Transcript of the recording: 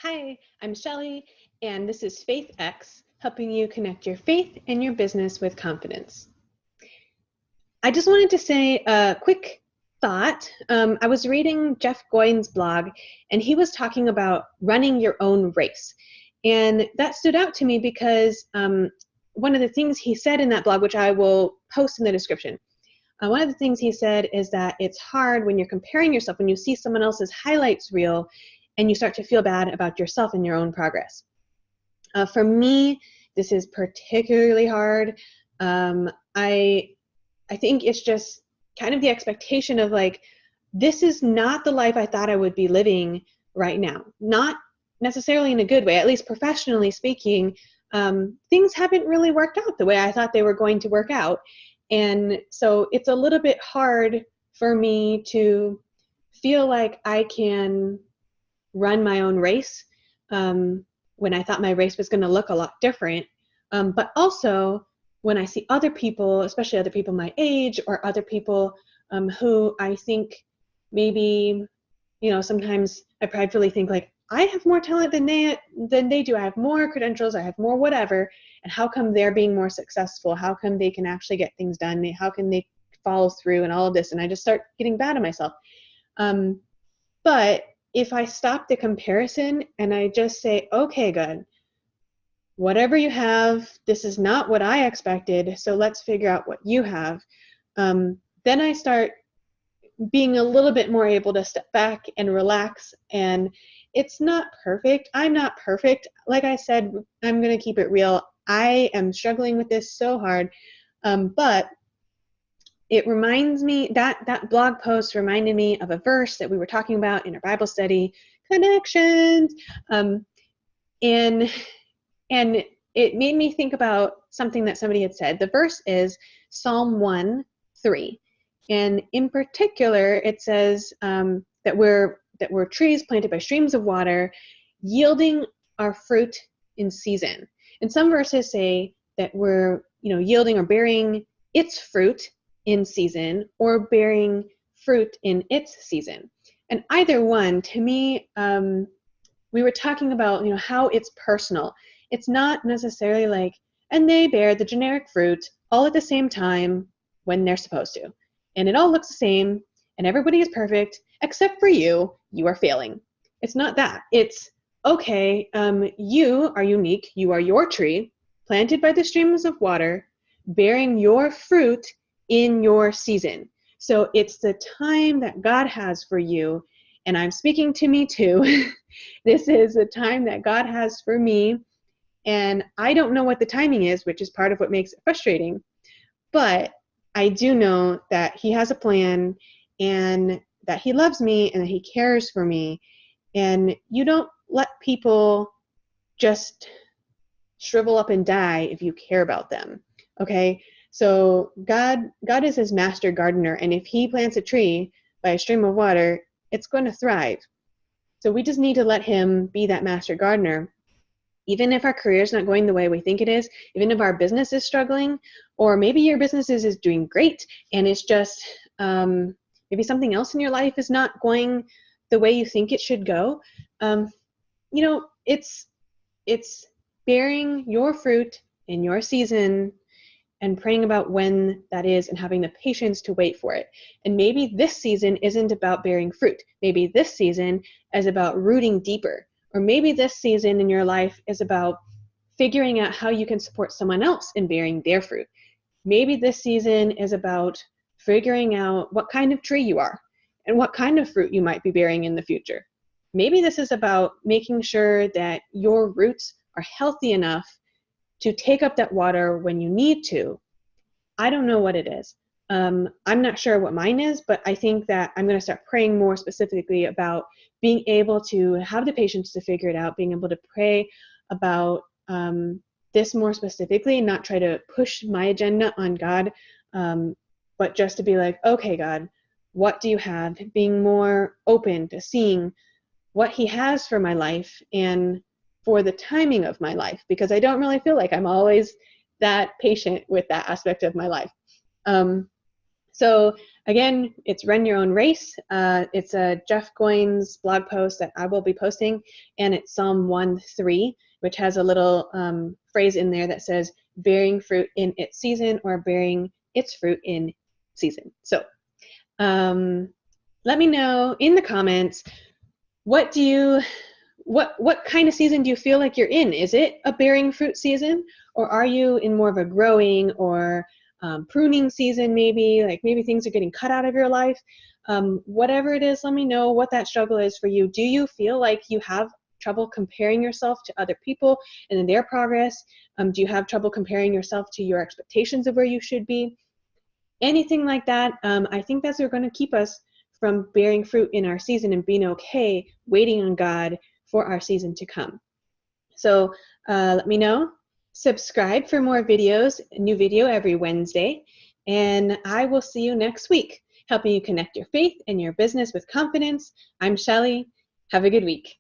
Hi, I'm Shelly, and this is Faith X, helping you connect your faith and your business with confidence. I just wanted to say a quick thought. I was reading Jeff Goins' blog, and he was talking about running your own race. And that stood out to me because one of the things he said in that blog, which I will post in the description, one of the things he said is that it's hard when you're comparing yourself, when you see someone else's highlights reel, and you start to feel bad about yourself and your own progress. For me, this is particularly hard. I think it's just kind of the expectation of like, this is not the life I thought I would be living right now. Not necessarily in a good way, at least professionally speaking. Things haven't really worked out the way I thought they were going to work out. And so it's a little bit hard for me to feel like I can run my own race when I thought my race was going to look a lot different. But also when I see other people, especially other people my age or other people who I think maybe, sometimes I pridefully think like, I have more talent than they do. I have more credentials. I have more whatever. And how come they're being more successful? How come they can actually get things done? How can they follow through and all of this? And I just start getting bad at myself. But if I stop the comparison and I just say, okay, good, whatever you have, this is not what I expected, so let's figure out what you have, then I start being a little bit more able to step back and relax. And it's not perfect. I'm not perfect. Like I said, I'm going to keep it real. I am struggling with this so hard. But it reminds me, that blog post reminded me of a verse that we were talking about in our Bible study, connections. And it made me think about something that somebody had said. The verse is Psalm 1:3. And in particular, it says that we're trees planted by streams of water, yielding our fruit in season. And some verses say that we're, yielding or bearing its fruit in season or bearing fruit in its season. And either one, to me, we were talking about, how it's personal. It's not necessarily like, and they bear the generic fruit all at the same time when they're supposed to. And it all looks the same, and everybody is perfect, except for you are failing. It's not that. It's, okay, you are unique. You are your tree, planted by the streams of water, bearing your fruit in your season. So it's the time that God has for you, and I'm speaking to me too. This is the time that God has for me, and I don't know what the timing is, which is part of what makes it frustrating. But I do know that He has a plan, and that He loves me, and that He cares for me. And you don't let people just shrivel up and die if you care about them. Okay? So God is His master gardener, and if He plants a tree by a stream of water, it's going to thrive. So we just need to let Him be that master gardener. Even if our career is not going the way we think it is, even if our business is struggling, or maybe your business is doing great and it's just maybe something else in your life is not going the way you think it should go, it's bearing your fruit in your season and praying about when that is and having the patience to wait for it. And maybe this season isn't about bearing fruit. Maybe this season is about rooting deeper. Or maybe this season in your life is about figuring out how you can support someone else in bearing their fruit. Maybe this season is about figuring out what kind of tree you are and what kind of fruit you might be bearing in the future. Maybe this is about making sure that your roots are healthy enough to take up that water when you need to. I don't know what it is. I'm not sure what mine is, but I think that I'm going to start praying more specifically about being able to have the patience to figure it out, being able to pray about this more specifically, and not try to push my agenda on God, but just to be like, okay, God, what do you have? Being more open to seeing what He has for my life and for the timing of my life, because I don't really feel like I'm always that patient with that aspect of my life. So again, it's Run Your Own Race. It's a Jeff Goins blog post that I will be posting, and it's Psalm 1:3, which has a little phrase in there that says bearing fruit in its season, or bearing its fruit in season. So let me know in the comments, what kind of season do you feel like you're in? Is it a bearing fruit season, or are you in more of a growing or pruning season? Maybe things are getting cut out of your life. Whatever it is, let me know what that struggle is for you. Do you feel like you have trouble comparing yourself to other people and their progress? Do you have trouble comparing yourself to your expectations of where you should be? Anything like that, I think that's what's going to keep us from bearing fruit in our season and being okay waiting on God for our season to come. So let me know. Subscribe for more videos, a new video every Wednesday, and I will see you next week, helping you connect your faith and your business with confidence. I'm Shelly. Have a good week.